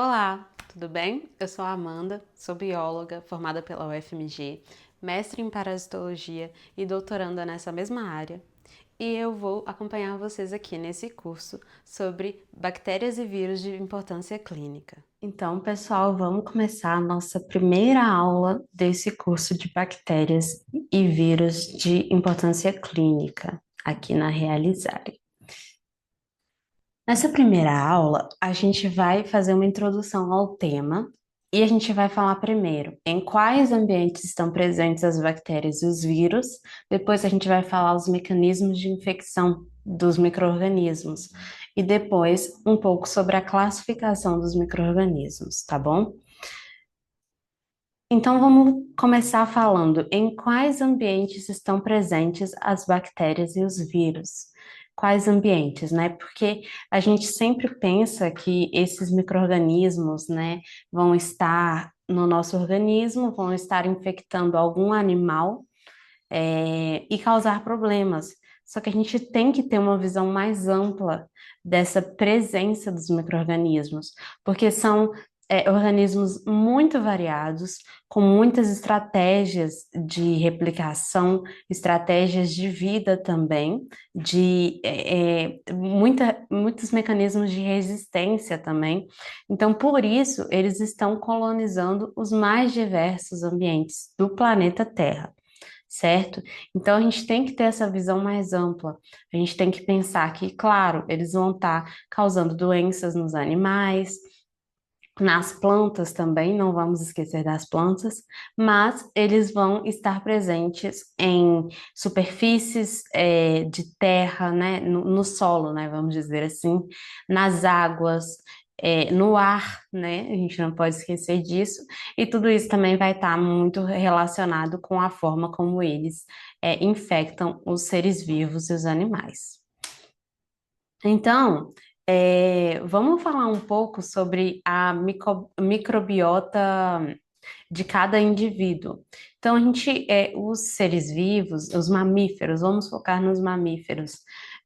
Olá, tudo bem? Eu sou a Amanda, sou bióloga formada pela UFMG, mestre em parasitologia e doutoranda nessa mesma área. E eu vou acompanhar vocês aqui nesse curso sobre bactérias e vírus de importância clínica. Então, pessoal, vamos começar a nossa primeira aula desse curso de bactérias e vírus de importância clínica aqui na Realizare. Nessa primeira aula, a gente vai fazer uma introdução ao tema e a gente vai falar primeiro em quais ambientes estão presentes as bactérias e os vírus. Depois a gente vai falar os mecanismos de infecção dos micro-organismos e depois um pouco sobre a classificação dos micro-organismos, tá bom? Então vamos começar falando em quais ambientes estão presentes as bactérias e os vírus. Quais ambientes, né? Porque a gente sempre pensa que esses micro-organismos, né, vão estar no nosso organismo, vão estar infectando algum animal, e causar problemas. Só que a gente tem que ter uma visão mais ampla dessa presença dos micro-organismos, porque são organismos muito variados, com muitas estratégias de replicação, estratégias de vida também, muitos mecanismos de resistência também. Então, por isso, eles estão colonizando os mais diversos ambientes do planeta Terra, certo? Então a gente tem que ter essa visão mais ampla. A gente tem que pensar que, claro, eles vão estar causando doenças nos animais, nas plantas também, não vamos esquecer das plantas, mas eles vão estar presentes em superfícies, de terra, né, no solo, né, vamos dizer assim, nas águas, no ar, né, a gente não pode esquecer disso, e tudo isso também vai estar muito relacionado com a forma como eles, infectam os seres vivos e os animais. Então, vamos falar um pouco sobre a microbiota de cada indivíduo. Então, os seres vivos, os mamíferos, vamos focar nos mamíferos.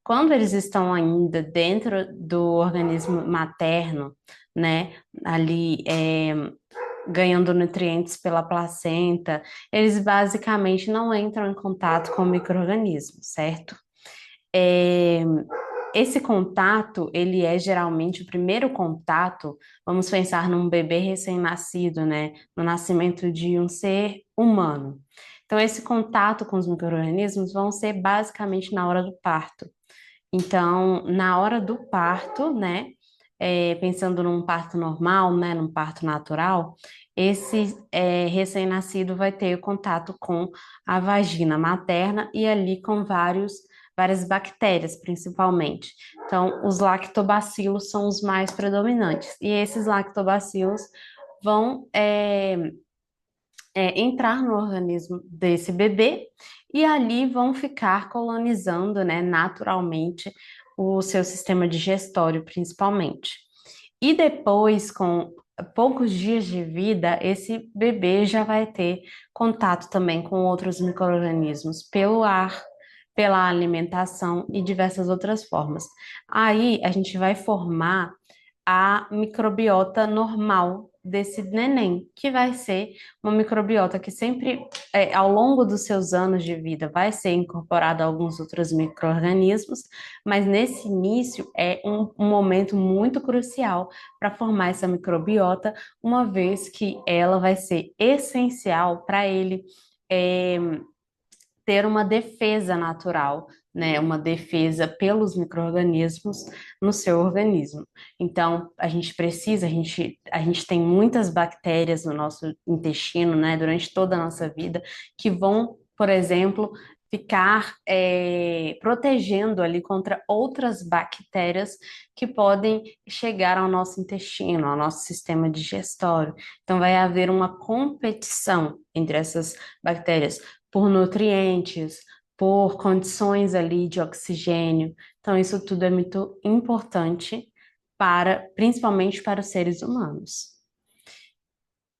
Quando eles estão ainda dentro do organismo materno, né, ali, ganhando nutrientes pela placenta, eles basicamente não entram em contato com o micro-organismo, certo? É, Esse contato, ele é geralmente o primeiro contato, vamos pensar num bebê recém-nascido, né? No nascimento de um ser humano. Então, esse contato com os micro-organismos vão ser basicamente na hora do parto. Então, na hora do parto, né? Pensando num parto normal, né? Num parto natural, esse recém-nascido vai ter contato com a vagina materna e ali com várias bactérias, principalmente. Então, os lactobacilos são os mais predominantes. E esses lactobacilos vão entrar no organismo desse bebê e ali vão ficar colonizando, né, naturalmente o seu sistema digestório, principalmente. E depois, com poucos dias de vida, esse bebê já vai ter contato também com outros micro-organismos pelo ar, pela alimentação e diversas outras formas. Aí a gente vai formar a microbiota normal desse neném, que vai ser uma microbiota que sempre, ao longo dos seus anos de vida, vai ser incorporada a alguns outros micro-organismos, mas nesse início é um momento muito crucial para formar essa microbiota, uma vez que ela vai ser essencial para ele. é, Ter uma defesa natural, né? Uma defesa pelos micro-organismos no seu organismo. Então, a gente tem muitas bactérias no nosso intestino, né? Durante toda a nossa vida, que vão, por exemplo, ficar protegendo ali contra outras bactérias que podem chegar ao nosso intestino, ao nosso sistema digestório. Então, vai haver uma competição entre essas bactérias por nutrientes, por condições ali de oxigênio. Então, isso tudo é muito importante principalmente para os seres humanos.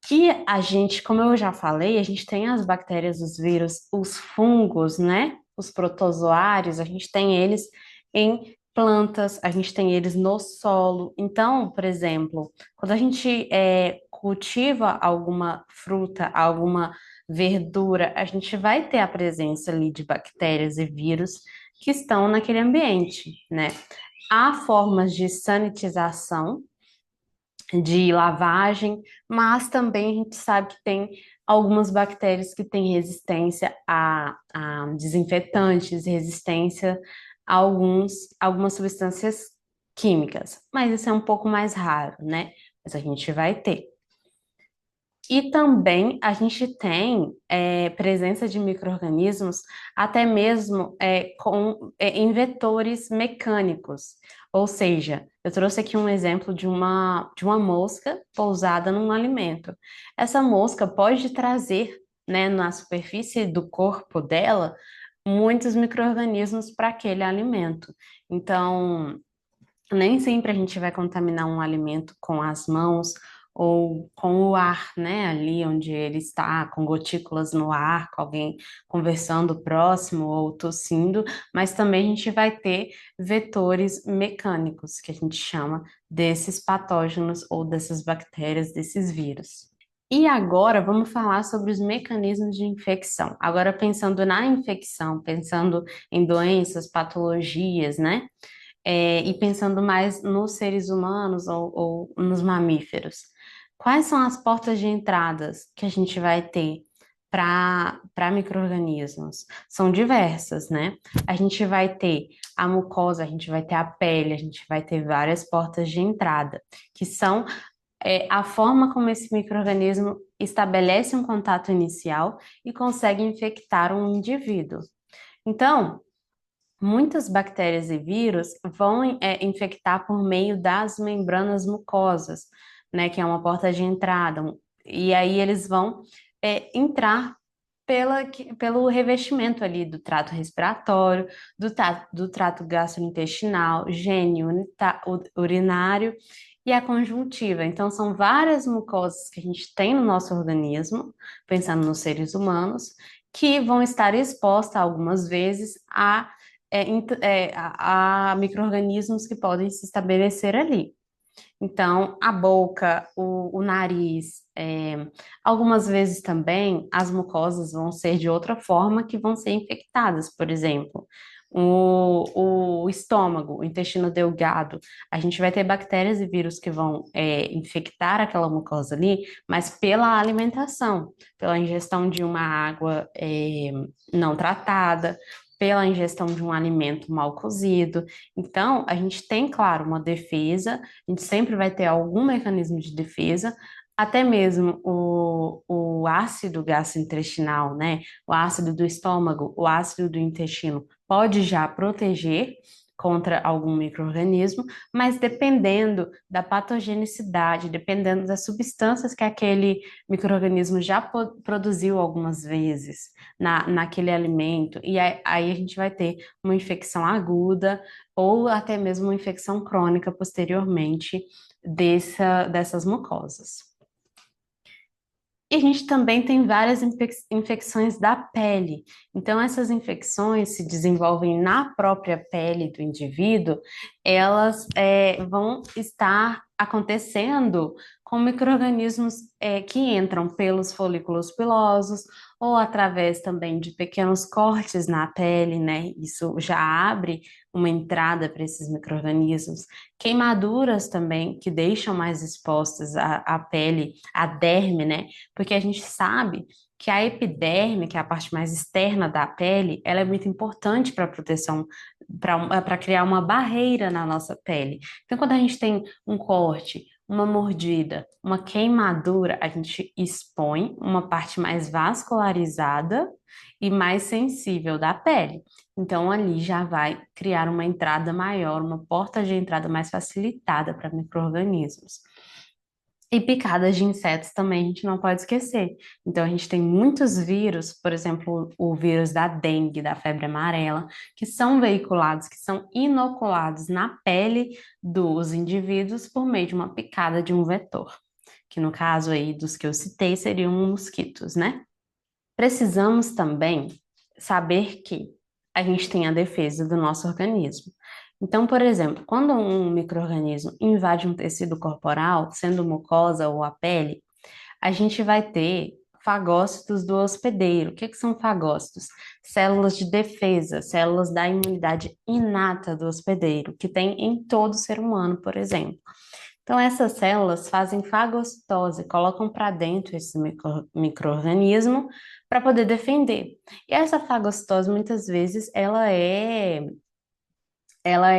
Que a gente, como eu já falei, a gente tem as bactérias, os vírus, os fungos, né? Os protozoários, a gente tem eles em plantas, a gente tem eles no solo. Então, por exemplo, quando a gente cultiva alguma fruta, alguma verdura, a gente vai ter a presença ali de bactérias e vírus que estão naquele ambiente, né? Há formas de sanitização, de lavagem, mas também a gente sabe que tem algumas bactérias que têm resistência a desinfetantes, resistência a algumas substâncias químicas. Mas isso é um pouco mais raro, né? Mas a gente vai ter. E também a gente tem presença de micro-organismos até mesmo em vetores mecânicos. Ou seja, eu trouxe aqui um exemplo de uma mosca pousada num alimento. Essa mosca pode trazer, né, na superfície do corpo dela muitos micro-organismos para aquele alimento. Então, nem sempre a gente vai contaminar um alimento com as mãos ou com o ar, né? Ali onde ele está, com gotículas no ar, com alguém conversando próximo ou tossindo, mas também a gente vai ter vetores mecânicos, que a gente chama desses patógenos ou dessas bactérias, desses vírus. E agora vamos falar sobre os mecanismos de infecção. Agora pensando na infecção, pensando em doenças, patologias, né? E pensando mais nos seres humanos ou nos mamíferos, quais são as portas de entradas que a gente vai ter para micro-organismos? São diversas, né? A gente vai ter a mucosa, a gente vai ter a pele, a gente vai ter várias portas de entrada, que são a forma como esse micro-organismo estabelece um contato inicial e consegue infectar um indivíduo. Então, muitas bactérias e vírus vão infectar por meio das membranas mucosas, né, que é uma porta de entrada. E aí eles vão entrar pelo revestimento ali do trato respiratório, do trato gastrointestinal, urinário e a conjuntiva. Então, são várias mucosas que a gente tem no nosso organismo, pensando nos seres humanos, que vão estar expostas algumas vezes a micro-organismos que podem se estabelecer ali. Então, a boca, o nariz, algumas vezes também as mucosas vão ser de outra forma que vão ser infectadas, por exemplo. O estômago, o intestino delgado, a gente vai ter bactérias e vírus que vão infectar aquela mucosa ali, mas pela alimentação, pela ingestão de uma água não tratada, pela ingestão de um alimento mal cozido. Então, a gente tem, claro, uma defesa, a gente sempre vai ter algum mecanismo de defesa, até mesmo o ácido gastrointestinal, né? O ácido do estômago, o ácido do intestino pode já proteger contra algum micro-organismo, mas dependendo da patogenicidade, dependendo das substâncias que aquele micro-organismo já produziu algumas vezes naquele alimento, e aí a gente vai ter uma infecção aguda ou até mesmo uma infecção crônica posteriormente dessas mucosas. E a gente também tem várias infecções da pele. Então, essas infecções se desenvolvem na própria pele do indivíduo, elas vão estar acontecendo com micro-organismos que entram pelos folículos pilosos ou através também de pequenos cortes na pele, né? Isso já abre uma entrada para esses micro-organismos. Queimaduras também, que deixam mais expostas a pele, a derme, né? Porque a gente sabe que a epiderme, que é a parte mais externa da pele, ela é muito importante para a proteção, para criar uma barreira na nossa pele. Então, quando a gente tem um corte, uma mordida, uma queimadura, a gente expõe uma parte mais vascularizada e mais sensível da pele. Então, ali já vai criar uma entrada maior, uma porta de entrada mais facilitada para micro-organismos. E picadas de insetos também a gente não pode esquecer. Então, a gente tem muitos vírus, por exemplo, o vírus da dengue, da febre amarela, que são veiculados, que são inoculados na pele dos indivíduos por meio de uma picada de um vetor, que no caso aí dos que eu citei seriam mosquitos, né? Precisamos também saber que a gente tem a defesa do nosso organismo. Então, por exemplo, quando um micro-organismo invade um tecido corporal, sendo mucosa ou a pele, a gente vai ter fagócitos do hospedeiro. O que que são fagócitos? Células de defesa, células da imunidade inata do hospedeiro, que tem em todo ser humano, por exemplo. Então, essas células fazem fagocitose, colocam para dentro esse micro-organismo para poder defender. E essa fagocitose, muitas vezes, ela é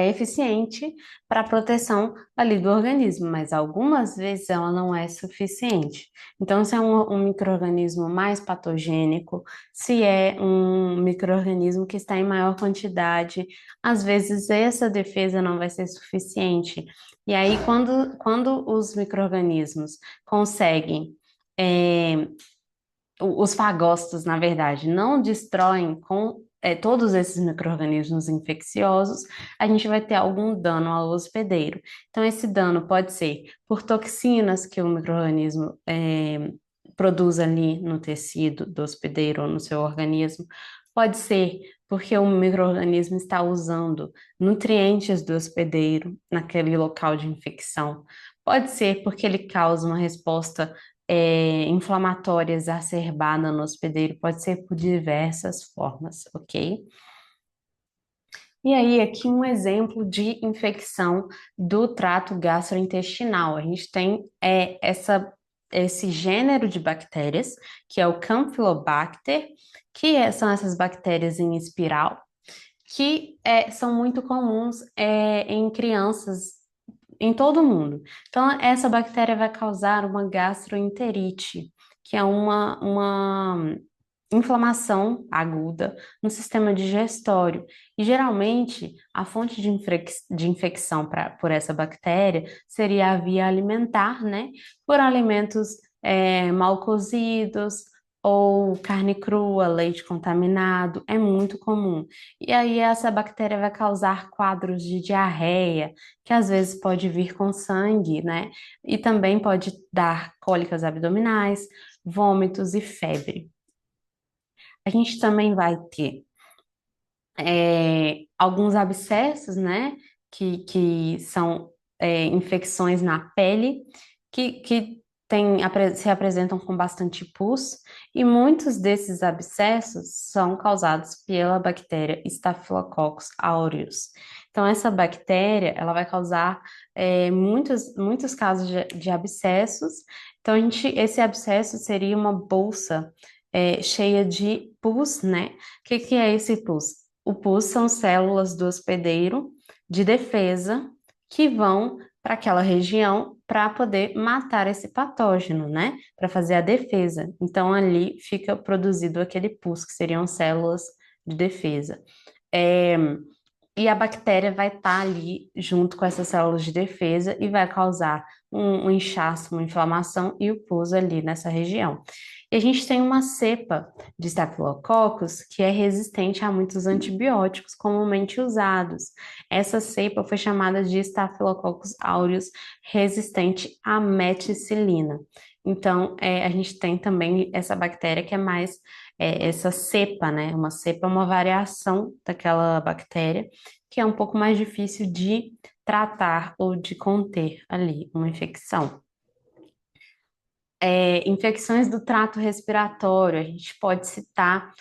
eficiente para a proteção ali do organismo, mas algumas vezes ela não é suficiente. Então, se é um micro-organismo mais patogênico, se é um micro-organismo que está em maior quantidade, às vezes essa defesa não vai ser suficiente. E aí, quando os micro-organismos conseguem é, os fagócitos, na verdade, não destroem todos esses micro-organismos infecciosos, a gente vai ter algum dano ao hospedeiro. Então, esse dano pode ser por toxinas que o micro-organismo produz ali no tecido do hospedeiro ou no seu organismo, pode ser porque o micro-organismo está usando nutrientes do hospedeiro naquele local de infecção. Pode ser porque ele causa uma resposta inflamatória exacerbada no hospedeiro, pode ser por diversas formas, ok? E aí, aqui um exemplo de infecção do trato gastrointestinal. A gente tem esse gênero de bactérias, que é o Campylobacter, são essas bactérias em espiral, que são muito comuns em crianças em todo o mundo. Então, essa bactéria vai causar uma gastroenterite, que é uma inflamação aguda no sistema digestório. E geralmente, a fonte de infecção por essa bactéria seria a via alimentar, né? Por alimentos mal cozidos ou carne crua, leite contaminado, é muito comum. E aí, essa bactéria vai causar quadros de diarreia, que às vezes pode vir com sangue, né? E também pode dar cólicas abdominais, vômitos e febre. A gente também vai ter alguns abscessos, né? Que são infecções na pele, que se apresentam com bastante pus, e muitos desses abscessos são causados pela bactéria Staphylococcus aureus. Então, essa bactéria, ela vai causar muitos casos de abscessos. Então, esse abscesso seria uma bolsa cheia de pus, né? O que é esse pus? O pus são células do hospedeiro de defesa que vão para aquela região para poder matar esse patógeno, né? Para fazer a defesa. Então, ali fica produzido aquele pus, que seriam células de defesa. É, e a bactéria vai estar ali junto com essas células de defesa e vai causar um inchaço, uma inflamação e o pus ali nessa região. E a gente tem uma cepa de Staphylococcus que é resistente a muitos antibióticos comumente usados. Essa cepa foi chamada de Staphylococcus aureus resistente à meticilina. Então, a gente tem também essa bactéria que é mais essa cepa, né? Uma cepa é uma variação daquela bactéria que é um pouco mais difícil de tratar ou de conter ali uma infecção. Infecções do trato respiratório, a gente pode citar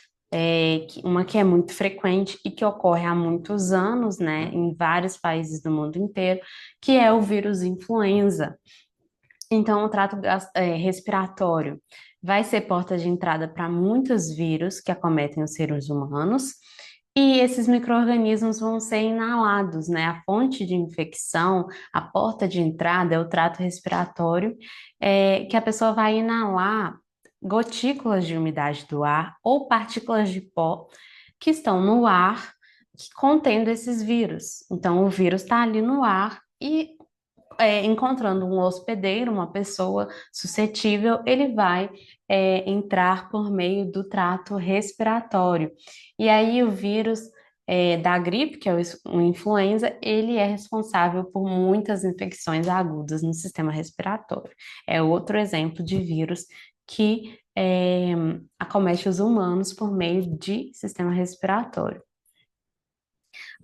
uma que é muito frequente e que ocorre há muitos anos, né, em vários países do mundo inteiro, que é o vírus influenza. Então, o trato respiratório vai ser porta de entrada para muitos vírus que acometem os seres humanos, e esses micro-organismos vão ser inalados, né? A fonte de infecção, a porta de entrada é o trato respiratório, que a pessoa vai inalar gotículas de umidade do ar ou partículas de pó que estão no ar, contendo esses vírus. Então, o vírus está ali no ar e encontrando um hospedeiro, uma pessoa suscetível, ele vai entrar por meio do trato respiratório. E aí o vírus da gripe, que é o influenza, ele é responsável por muitas infecções agudas no sistema respiratório. É outro exemplo de vírus que acomete os humanos por meio de sistema respiratório.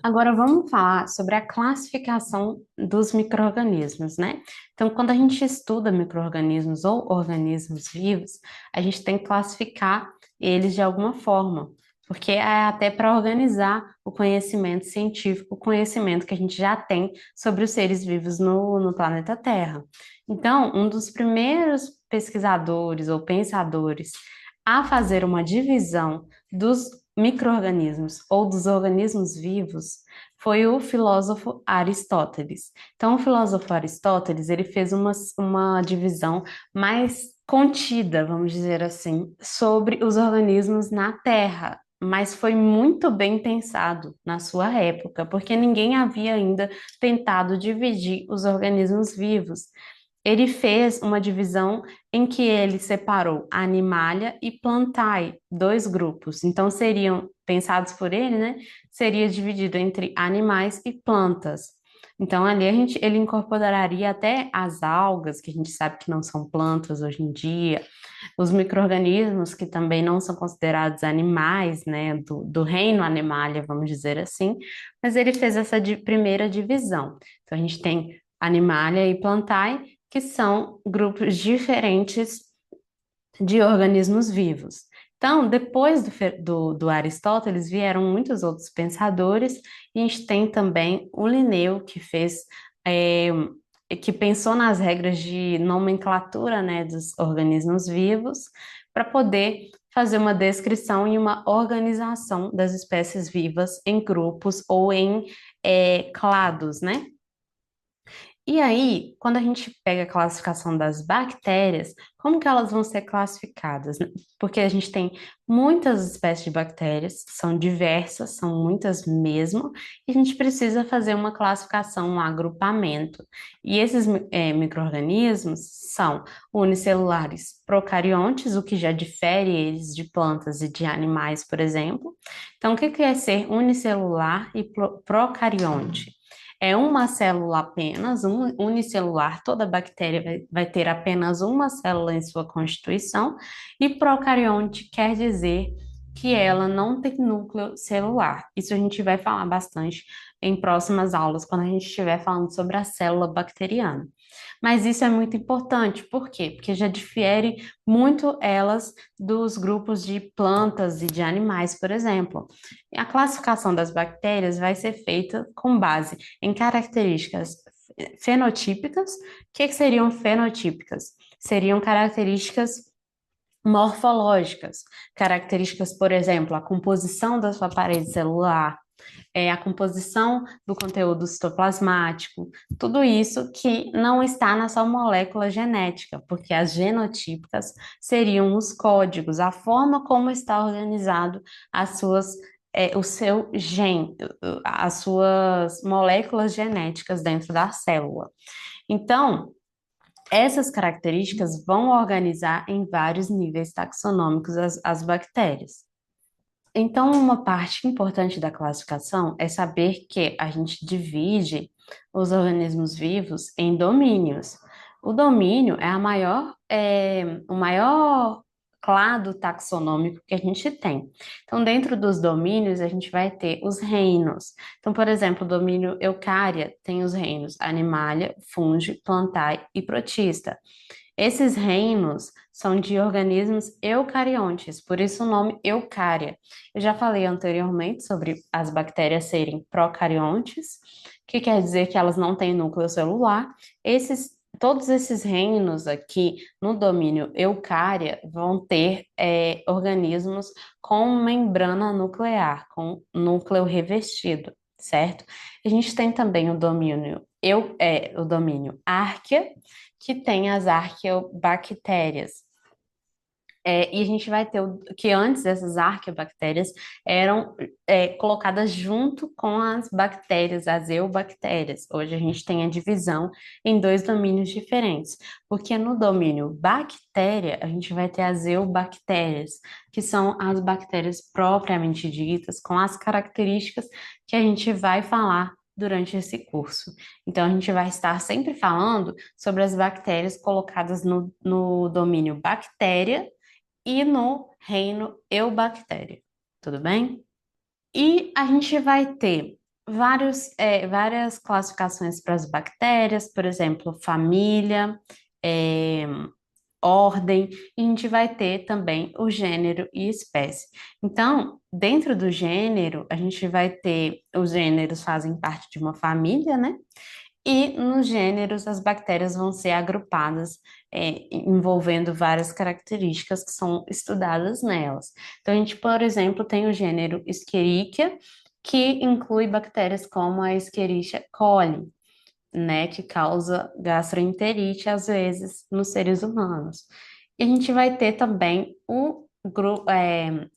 Agora vamos falar sobre a classificação dos micro-organismos, né? Então, quando a gente estuda micro-organismos ou organismos vivos, a gente tem que classificar eles de alguma forma, porque é até para organizar o conhecimento científico, o conhecimento que a gente já tem sobre os seres vivos no planeta Terra. Então, um dos primeiros pesquisadores ou pensadores a fazer uma divisão dos micro-organismos ou dos organismos vivos foi o filósofo Aristóteles. Então, o filósofo Aristóteles, ele fez uma divisão mais contida, vamos dizer assim, sobre os organismos na Terra, mas foi muito bem pensado na sua época, porque ninguém havia ainda tentado dividir os organismos vivos. Ele fez uma divisão em que ele separou Animalia e Plantae, dois grupos. Então, seriam, pensados por ele, né? Seria dividido entre animais e plantas. Então, ali ele incorporaria até as algas, que a gente sabe que não são plantas hoje em dia, os micro-organismos, que também não são considerados animais, né? Do reino Animalia, vamos dizer assim. Mas ele fez essa primeira divisão. Então, a gente tem Animalia e Plantae, que são grupos diferentes de organismos vivos. Então, depois do Aristóteles, vieram muitos outros pensadores, e a gente tem também o Linneu, que fez, é, que pensou nas regras de nomenclatura, né, dos organismos vivos, para poder fazer uma descrição e uma organização das espécies vivas em grupos ou em clados, né? E aí, quando a gente pega a classificação das bactérias, como que elas vão ser classificadas, né? Porque a gente tem muitas espécies de bactérias, são diversas, são muitas mesmo, e a gente precisa fazer uma classificação, um agrupamento. E esses micro-organismos são unicelulares procariontes, o que já difere eles de plantas e de animais, por exemplo. Então, o que que é ser unicelular e procarionte? É uma célula apenas, unicelular, toda bactéria vai ter apenas uma célula em sua constituição, e procarionte quer dizer que ela não tem núcleo celular. Isso a gente vai falar bastante em próximas aulas, quando a gente estiver falando sobre a célula bacteriana. Mas isso é muito importante, por quê? Porque já difere muito elas dos grupos de plantas e de animais, por exemplo. A classificação das bactérias vai ser feita com base em características fenotípicas. O que seriam fenotípicas? Seriam características morfológicas, características, por exemplo, a composição da sua parede celular, a composição do conteúdo citoplasmático, tudo isso que não está na sua molécula genética, porque as genotípicas seriam os códigos, a forma como está organizado as suas, o seu gen, as suas moléculas genéticas dentro da célula. Então, essas características vão organizar em vários níveis taxonômicos as bactérias. Então, uma parte importante da classificação é saber que a gente divide os organismos vivos em domínios. O domínio é o maior clado taxonômico que a gente tem. Então, dentro dos domínios, a gente vai ter os reinos. Então, por exemplo, o domínio Eucária tem os reinos Animalia, Fungi, Plantae e Protista. Esses reinos são de organismos eucariontes, por isso o nome eucária. Eu já falei anteriormente sobre as bactérias serem procariontes, que quer dizer que elas não têm núcleo celular. Todos esses reinos aqui no domínio eucária vão ter organismos com membrana nuclear, com núcleo revestido, certo? A gente tem também o domínio árquea, que tem as arqueobactérias. E a gente vai ter que antes essas arqueobactérias eram colocadas junto com as bactérias, as eubactérias. Hoje a gente tem a divisão em dois domínios diferentes, porque no domínio bactéria a gente vai ter as eubactérias, que são as bactérias propriamente ditas, com as características que a gente vai falar durante esse curso. Então, a gente vai estar sempre falando sobre as bactérias colocadas no domínio bactéria e no reino Eubactéria, tudo bem? E a gente vai ter várias classificações para as bactérias, por exemplo, família, é, ordem, e a gente vai ter também o gênero e espécie. Então, dentro do gênero, a gente vai ter, os gêneros fazem parte de uma família, né? E nos gêneros, as bactérias vão ser agrupadas, envolvendo várias características que são estudadas nelas. Então, a gente, por exemplo, tem o gênero Escherichia, que inclui bactérias como a Escherichia coli, né, que causa gastroenterite, às vezes, nos seres humanos. E a gente vai ter também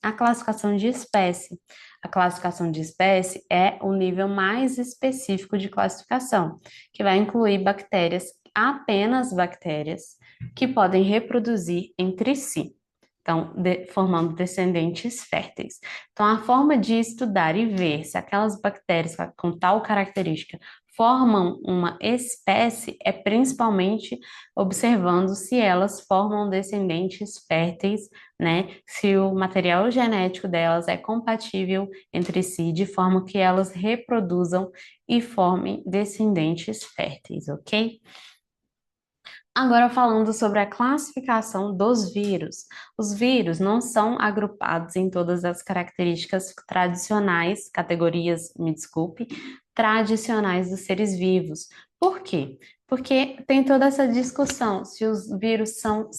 a classificação de espécie. A classificação de espécie é o nível mais específico de classificação, que vai incluir bactérias, apenas bactérias, que podem reproduzir entre si. Então, formando descendentes férteis. Então, a forma de estudar e ver se aquelas bactérias com tal característica formam uma espécie é principalmente observando se elas formam descendentes férteis, né? Se o material genético delas é compatível entre si, de forma que elas reproduzam e formem descendentes férteis, ok? Agora falando sobre a classificação dos vírus. Os vírus não são agrupados em todas as características tradicionais, categorias, me desculpe, tradicionais dos seres vivos. Por quê? Porque tem toda essa discussão se os vírus são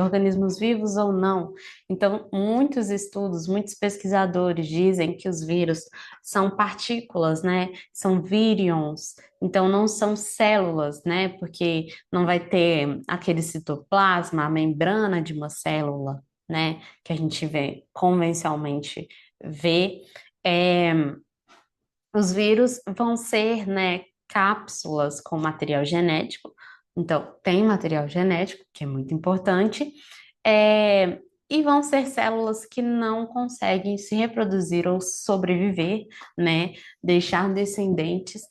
organismos vivos ou não. Então, muitos estudos, muitos pesquisadores dizem que os vírus são partículas, né? São vírions. Então, não são células, né? Porque não vai ter aquele citoplasma, a membrana de uma célula, né, que a gente vê convencionalmente vê. É, os vírus vão ser, né, cápsulas com material genético. Então, tem material genético, que é muito importante, é, e vão ser células que não conseguem se reproduzir ou sobreviver, né, deixar descendentes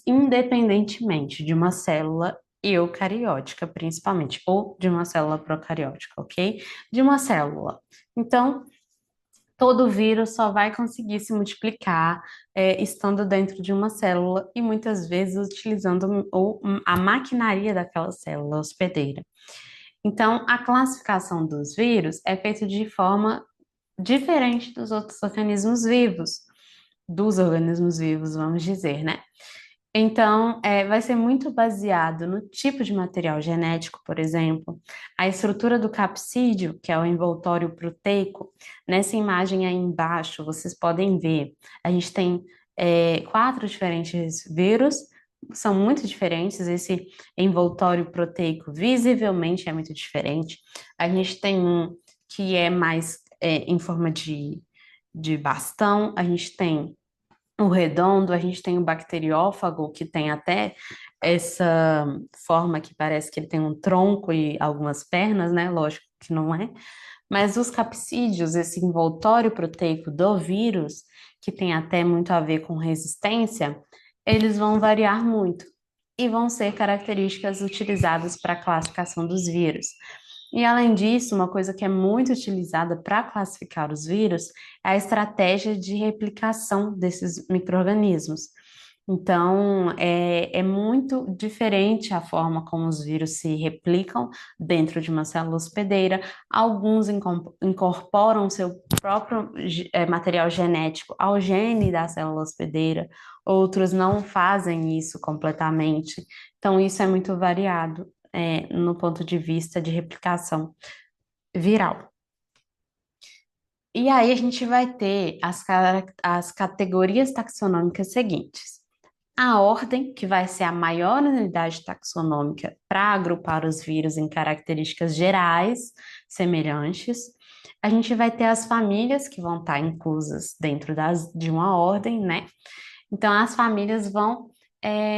independentemente de uma célula eucariótica, principalmente, ou de uma célula procariótica, ok? De uma célula. Então, todo vírus só vai conseguir se multiplicar estando dentro de uma célula e muitas vezes utilizando a maquinaria daquela célula hospedeira. Então, a classificação dos vírus é feita de forma diferente dos organismos vivos, vamos dizer, né? Então, vai ser muito baseado no tipo de material genético, por exemplo, a estrutura do capsídeo, que é o envoltório proteico. Nessa imagem aí embaixo, vocês podem ver, a gente tem quatro diferentes vírus, são muito diferentes. Esse envoltório proteico visivelmente é muito diferente. A gente tem um que é mais em forma de bastão, a gente tem o redondo, a gente tem o bacteriófago, que tem até essa forma que parece que ele tem um tronco e algumas pernas, né? Lógico que não é. Mas os capsídeos, esse envoltório proteico do vírus, que tem até muito a ver com resistência, eles vão variar muito e vão ser características utilizadas para a classificação dos vírus. E além disso, uma coisa que é muito utilizada para classificar os vírus é a estratégia de replicação desses micro-organismos. Então, é muito diferente a forma como os vírus se replicam dentro de uma célula hospedeira. Alguns incorporam seu próprio material genético ao gene da célula hospedeira, outros não fazem isso completamente. Então, isso é muito variado, no ponto de vista de replicação viral. E aí a gente vai ter as categorias taxonômicas seguintes. A ordem, que vai ser a maior unidade taxonômica para agrupar os vírus em características gerais semelhantes. A gente vai ter as famílias, que vão estar inclusas dentro de uma ordem, né? Então, as famílias vão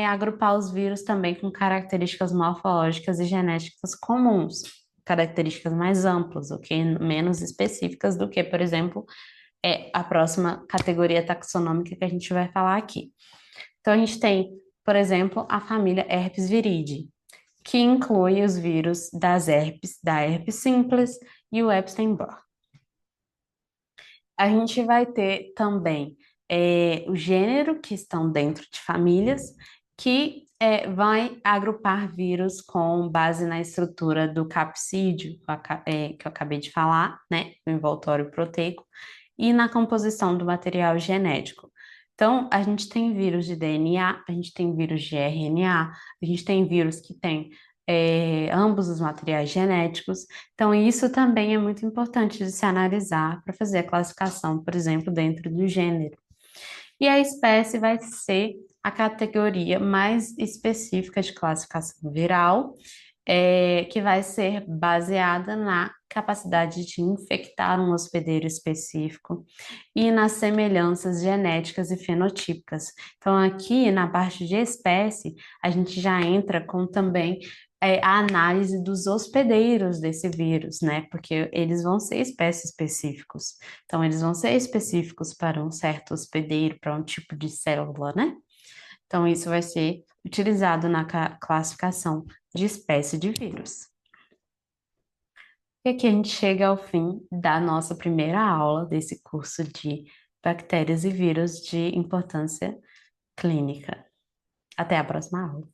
agrupar os vírus também com características morfológicas e genéticas comuns, características mais amplas, ok? Menos específicas do que, por exemplo, a próxima categoria taxonômica que a gente vai falar aqui. Então, a gente tem, por exemplo, a família Herpes viridae, que inclui os vírus da herpes simples e o Epstein-Barr. A gente vai ter também o gênero que estão dentro de famílias, que vai agrupar vírus com base na estrutura do capsídeo, que eu acabei de falar, né, o envoltório proteico, e na composição do material genético. Então, a gente tem vírus de DNA, a gente tem vírus de RNA, a gente tem vírus que tem ambos os materiais genéticos. Então, isso também é muito importante de se analisar para fazer a classificação, por exemplo, dentro do gênero. E a espécie vai ser a categoria mais específica de classificação viral, que vai ser baseada na capacidade de infectar um hospedeiro específico e nas semelhanças genéticas e fenotípicas. Então, aqui na parte de espécie, a gente já entra com também a análise dos hospedeiros desse vírus, né? Porque eles vão ser espécies específicos. Então, eles vão ser específicos para um certo hospedeiro, para um tipo de célula, né? Então, isso vai ser utilizado na classificação de espécie de vírus. E aqui a gente chega ao fim da nossa primeira aula desse curso de bactérias e vírus de importância clínica. Até a próxima aula.